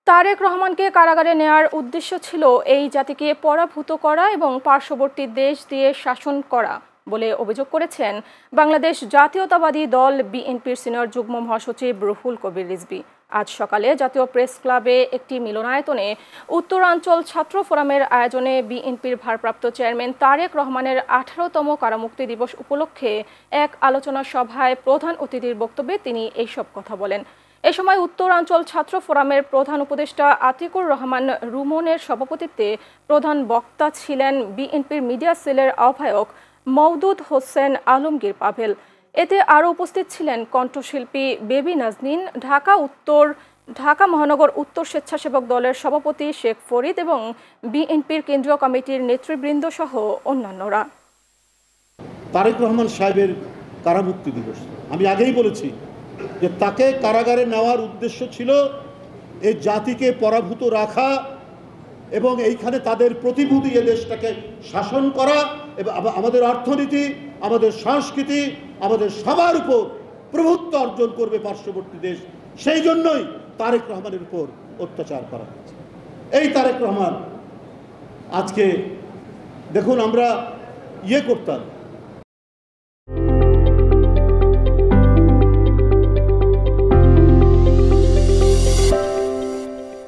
তারেক রহমানকে কারাগারে নেয়ার উদ্দেশ্য ছিল এই জাতিকে পরাভূত করা এবং পার্শ্ববর্তী দেশ দিয়ে শাসন করা বলে অভিযোগ করেছেন বাংলাদেশ জাতীয়তাবাদী দল বিএনপির সিনিয়র যুগ্ম মহাসচিব রুহুল কবির রিজভী। আজ সকালে জাতীয় প্রেস ক্লাবে একটি মিলনায়তনে উত্তরাঞ্চল ছাত্র ফোরামের আয়োজনে বিএনপির ভারপ্রাপ্ত চেয়ারম্যান তারেক রহমানের 18তম কারামুক্তি দিবস উপলক্ষে এক আলোচনা সভায় প্রধান অতিথির বক্তব্যে তিনি এইসব কথা বলেন। এ সময় উত্তরাঞ্চল ছাত্র ফোরামের প্রধান উপদেষ্টা আতিকুর রহমান রুমনের সভাপতিত্বে প্রধান বক্তা ছিলেন বিএনপির মিডিয়া সেলের আহ্বায়ক মওদুদ হোসেন আলমগীর পাভেল। এতে আরও উপস্থিত ছিলেন কণ্ঠশিল্পী বেবি নাজনীন, ঢাকা মহানগর উত্তর স্বেচ্ছাসেবক দলের সভাপতি শেখ ফরিদ এবং বিএনপির কেন্দ্রীয় কমিটির নেতৃবৃন্দ সহ অন্যান্যরা। তারেক রহমান সাহেবের কারামুক্তি দিবস, আমি আগেই বলেছি যে তাকে কারাগারে নেওয়ার উদ্দেশ্য ছিল এই জাতিকে পরাভূত রাখা এবং এইখানে তাদের প্রতিভূতি এ দেশটাকে শাসন করা এবং আমাদের অর্থনীতি, আমাদের সংস্কৃতি, আমাদের সবার উপর প্রভুত্ব অর্জন করবে পার্শ্ববর্তী দেশ। সেই জন্যই তারেক রহমানের উপর অত্যাচার করা হয়েছে। এই তারেক রহমান আজকে দেখুন, আমরা করতাম